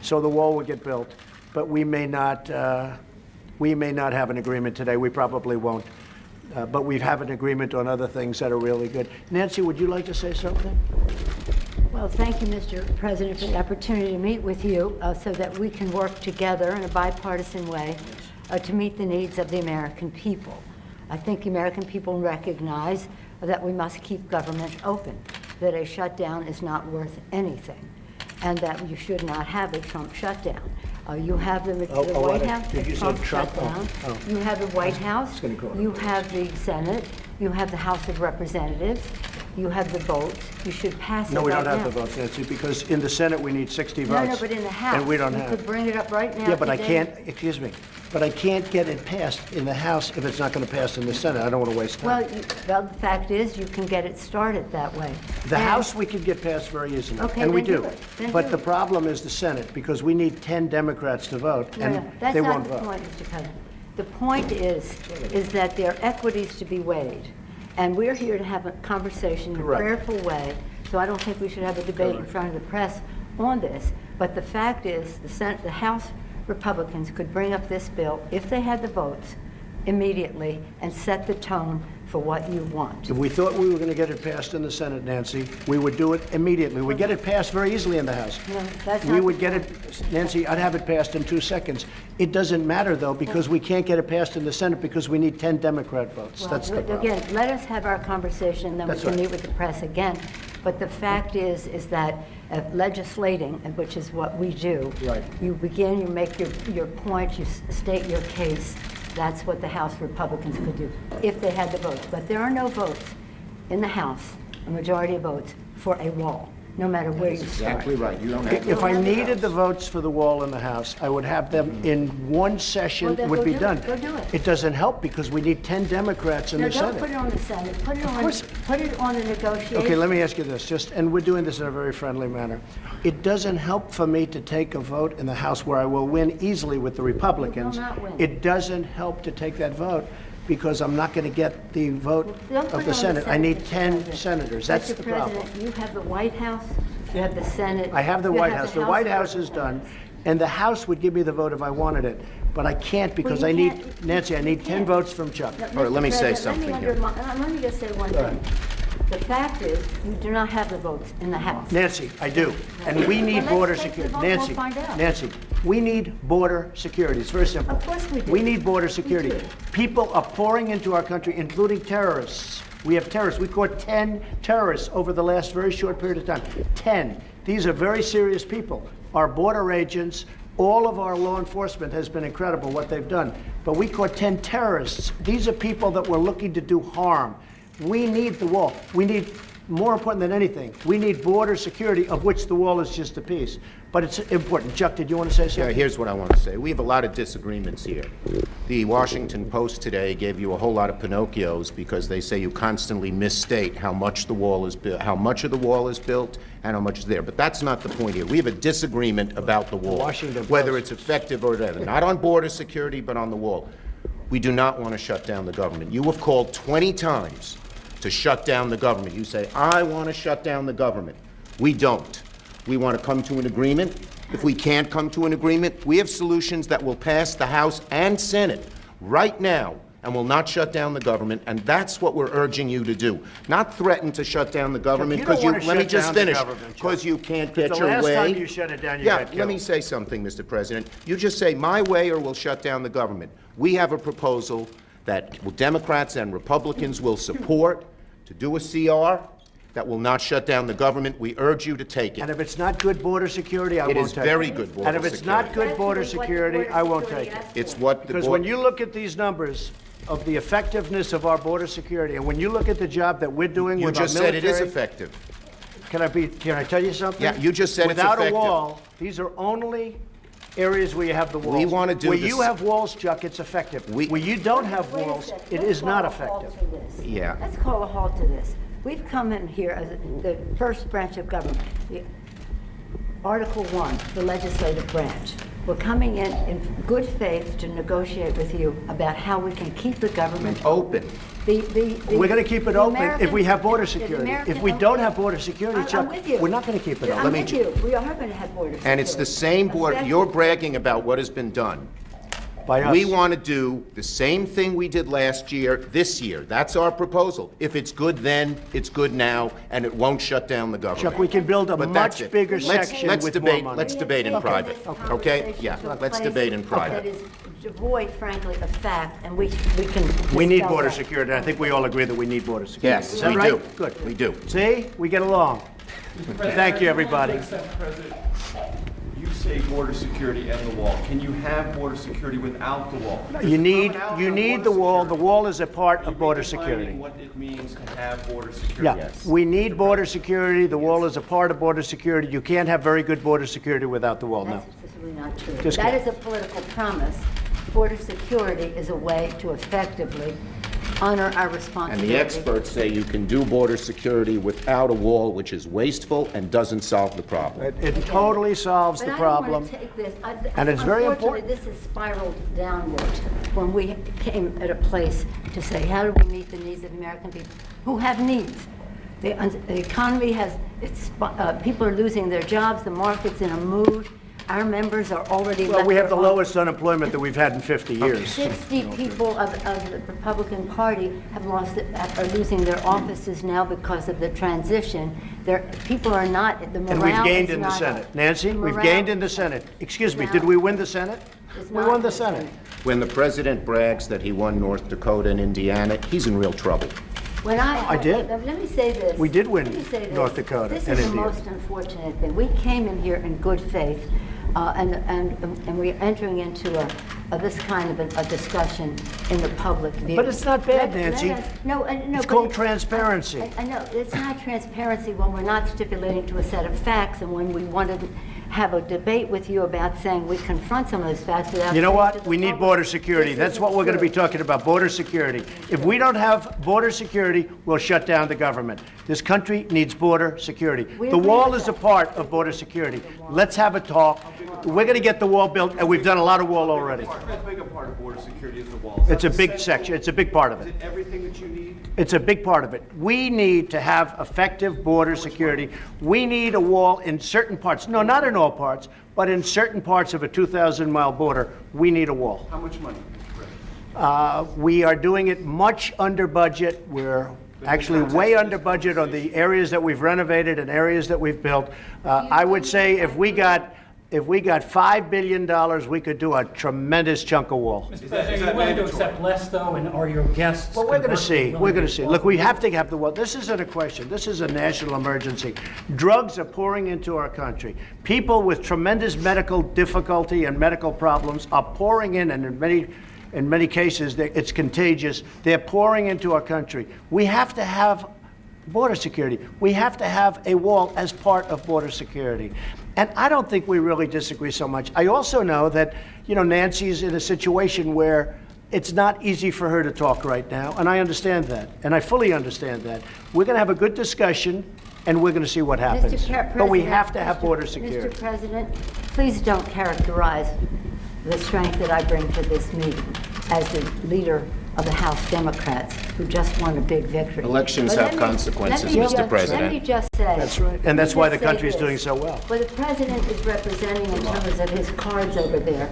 So the wall will get built, but we may not have an agreement today. We probably won't. But we have an agreement on other things that are really good. Nancy, would you like to say something? Well, thank you, Mr. President, for the opportunity to meet with you so that we can work together in a bipartisan way to meet the needs of the American people. I think the American people recognize that we must keep government open, that a shutdown is not worth anything, and that you should not have a Trump shutdown. You have the White House, did you say Trump? Shutdown. You have the White House, you have the Senate, you have the House of Representatives, you have the votes. You should pass it right now. No, we don't have the votes, Nancy, because in the Senate we need 60 votes. No, but in the House, and we don't you have. could bring it up right now. Yeah, but today. I can't, excuse me, but I can't get it passed in the House if it's not going to pass in the Senate. I don't want to waste time. Well, the fact is, you can get it started that way. The House we could get passed very easily, Okay, and we then do. do it. Then But do the it. problem is the Senate, because we need 10 Democrats to vote, and That's they not won't the vote. point, Mr. President. The point is that there are equities to be weighed, and we're here to have a conversation in a Correct. prayerful way, so I don't think we should have a debate in front of the press on this. But the fact is, the House Republicans could bring up this bill, if they had the votes, immediately and set the tone for what you want. If we thought we were going to get it passed in the Senate, Nancy, we would do it immediately. We'd get it passed very easily in the House. No, that's We not would the get it, Nancy, I'd have it passed in 2 seconds. It doesn't matter, though, because we can't get it passed in the Senate because we need 10 Democrat votes. Well, That's the problem. again, let us have our conversation, then we That's can right. meet with the press again. But the fact is that legislating, which is what we do, Right. you begin, you make your point, you state your case. That's what the House Republicans could do if they had the votes. But there are no votes in the House, a majority of votes, for a wall, no matter where you start. Exactly right. You don't have If I needed the votes for the wall in the House, I would have them in one session, Well, then it would go be do it. done. Go do it. It doesn't help because we need 10 Democrats in No, the don't Senate. put it on the Senate. Put it on, course. put it on the negotiation. Okay, let me ask you this, and we're doing this in a very friendly manner. It doesn't help for me to take a vote in the House where I will win easily with the Republicans. You will not win. It doesn't help to take that vote because I'm not going to get the vote Don't put of it the on Senate. I need Mr. 10 President. senators. That's Mr. the problem. President, you have the White House, you have the Senate. I have the you White House. The White House is done, and the House would give me the vote if I wanted it. But I can't because Well, I you need, can't- Nancy, I need 10 can't. votes from Chuck. No, All right, let me Mr. say President, something here. Let me just say one thing. The fact is, you do not have the votes in the House. Nancy, I do. And we need Well, border let's take the security. vote and we'll Nancy, find out. Nancy, we need border security. It's very simple. Of course we do. We need border security. do. People are pouring into our country, including terrorists. We have terrorists. We caught 10 terrorists over the last very short period of time. 10. These are very serious people. Our border agents, all of our law enforcement has been incredible what they've done. But we caught 10 terrorists. These are people that were looking to do harm. We need the wall. We need, more important than anything, we need border security, of which the wall is just a piece. But it's important. Chuck, did you want to say Yeah, something? here's what I want to say. We have a lot of disagreements here. The Washington Post today gave you a whole lot of Pinocchios because they say you constantly misstate how much the wall is built, how much of the wall is built, and how much is there. But that's not the point here. We have a disagreement about the wall, Washington whether Post. it's effective or whatever. Not on border security, but on the wall. We do not want to shut down the government. You have called 20 times to shut down the government. You say, I want to shut down the government. We don't. We want to come to an agreement. If we can't come to an agreement, we have solutions that will pass the House and Senate right now and will not shut down the government, and that's what we're urging you to do. Not threaten to shut down the government you don't because you, wanna let me shut just down the finish, government, Chuck. because you can't get The your last way. time you shut it down, you Yeah, got let me killed. say something, Mr. President. You just say my way or we'll shut down the government. We have a proposal that Democrats and Republicans will support to do a CR that will not shut down the government. We urge you to take And it. if it's not good border security, I It won't is take it. very good border And if it's not security. good border That's what the security, border I won't security take it. asks It's for. what the Because when you look at these numbers of the effectiveness of our border security, and when you look at the job that we're doing you with our just said it is military- effective. Can I tell you something? Yeah, you just said it's Without effective. a wall, these are only areas where you have the walls. We wanna do Where this- you have walls, Chuck, it's effective. We- Where you don't have Wait a walls, second. it Let's is not call a halt effective. to this. Yeah. Let's call a halt to this. We've come in here as the first branch of government, the Article 1, the legislative branch. We're coming in good faith to negotiate with you about how we can keep the government Open. We're going to keep it open if we have border the security. American- If we don't have border security, I'm Chuck, with you. we're not going to keep it I'm open. with you. We are going to have border security. And it's the same border. You're bragging about what has been done. By us. We want to do the same thing we did last year, this year. That's our proposal. If it's good then, it's good now, and it won't shut down the government. Chuck, we can build a But that's much it. bigger Let's- section let's with debate- more money. let's debate in private. Okay? Yeah, let's debate in private. That is devoid, frankly, of fact, and we can. We need dispel border that. security. I think we all agree that we need border security. Yes, Is that we right? do. Good. We do. See, we get along. Thank you, everybody. Mr. President, you say border security and the wall. Can you have border security without the wall? You need Commonality on the wall. The security. wall is a part Are of you border redefining security. what it means to have border security? Yeah, we need border security. The wall is a part of border security. You can't have very good border security without the wall, no. That's really not true. Just That kidding. is a political promise. Border security is a way to effectively honor our And responsibility. the experts say you can do border security without a wall, which is wasteful and doesn't solve the problem. It totally solves the But I don't problem. want to take this, And it's very unfortunately, important. this has spiraled downward when we came at a place to say, how do we meet the needs of American people who have needs? The economy has, people are losing their jobs, the market's in a mood. Our members are already Well, we have their the homes. lowest unemployment that we've had in 50 years. 60 people of the Republican Party are losing their offices now because of the transition. People are not, the morale And we've gained is in the not Senate. up. Nancy, The we've morale gained in the Senate. Excuse me, did we win the Senate? is We not won the in Senate. When the president brags that he won North Dakota and Indiana, he's in real trouble. When I did. Let me say this. We did win Let me say this. North Dakota This and is the Indiana. most unfortunate thing. We came in here in good faith, and we're entering into this kind of a discussion in the public view. But it's not bad, Let Nancy. us- No, It's but called transparency. I know, it's not transparency when we're not stipulating to a set of facts, and when we want to have a debate with you about saying we confront some of those facts without. You know saying what? to the We need public, border security. this That's isn't what we're going to be true. talking about, border security. If we don't have border security, we'll shut down the government. This country needs border security. We The agree wall with is a that. part of border security. Let's have a talk. We're going to get the wall built, and we've done a lot of wall already. How big a part of border security is the wall? Is It's a that big essential? section. It's a big part of Is it. it everything that you need? It's a big part of it. We need to have effective border security. We need a wall in certain parts. No, not in all parts, but in certain parts of a 2,000-mile border, we need a wall. How much money, Mr. President? We are doing it much under budget. We're actually way under budget on the areas that we've renovated and areas that we've built. I would say if we got $5 billion, we could do a tremendous chunk of wall. Mr. President, are you willing to accept less, though, and are your guests? Well, we're going to see. conversely We're going willing to see. Look, we have to have the wall. This isn't a question. This is a national emergency. Drugs are pouring into our country. People with tremendous medical difficulty and medical problems are pouring in, and in many cases, it's contagious. They're pouring into our country. We have to have border security. We have to have a wall as part of border security. And I don't think we really disagree so much. I also know that, Nancy's in a situation where it's not easy for her to talk right now, and I understand that, and I fully understand that. We're going to have a good discussion, and we're going to see what happens. But we have to have border security. Mr. President, please don't characterize the strength that I bring to this meeting as the leader of the House Democrats who just won a big victory. Elections But have let me- consequences, let me Mr. just- President. Let me just say. That's right. And let me that's why just the say country's this. doing so well. What the president is representing in terms of his cards over there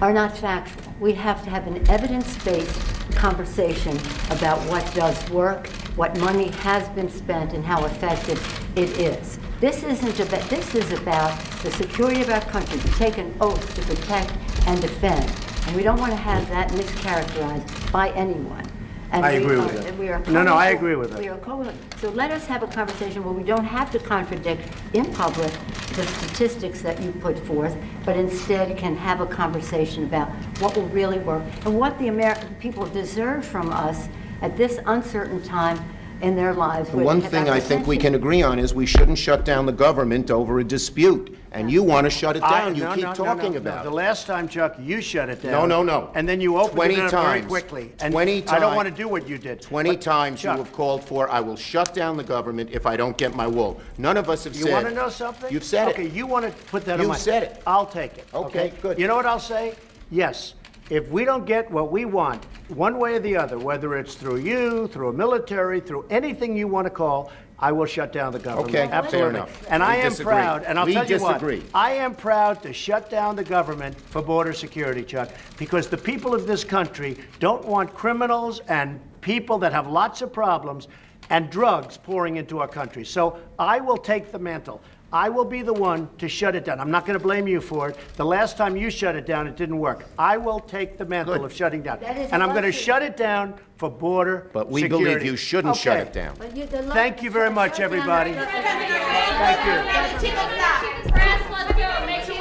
are not factual. We have to have an evidence-based conversation about what does work, what money has been spent, and how effective it is. This isn't about, this is about the security of our country, to take an oath to protect and defend. And we don't want to have that mischaracterized by anyone. And I we agree are- with that. and we are No, I co-equal- agree with that. We are co-equal. So let us have a conversation where we don't have to contradict in public the statistics that you put forth, but instead can have a conversation about what will really work and what the American people deserve from us at this uncertain time in their lives. The one thing I think we can agree on is we shouldn't shut down the government over a dispute. and you want to shut it down. You No, keep no, no, talking no, about no. it. The last time, Chuck, you shut it down. No, no, no. And then you opened 20 it up very times. quickly. And 20 I don't times. want to do what you did. 20 But, times you Chuck, have called for, I will shut down the government if I don't get my wool. None of us have said. You want to know something? You've said Okay, it. you want to put that on You've my... said it. I'll take it. Okay, good. You know what I'll say? Yes. If we don't get what we want, one way or the other, whether it's through you, through a military, through anything you want to call, I will shut down the government. Okay, fair Absolutely. enough. And We I am disagree. proud, and I'll We tell you what, disagree. I am proud to shut down the government for border security, Chuck, because the people of this country don't want criminals and people that have lots of problems and drugs pouring into our country. So I will take the mantle. I will be the one to shut it down. I'm not going to blame you for it. The last time you shut it down, it didn't work. I will take the mantle Good. of shutting down. That is And I'm going to luxury. shut it down for border But we security. believe you shouldn't shut Okay. it down. But Thank you very much, everybody. Thank you. Let's go. Make sure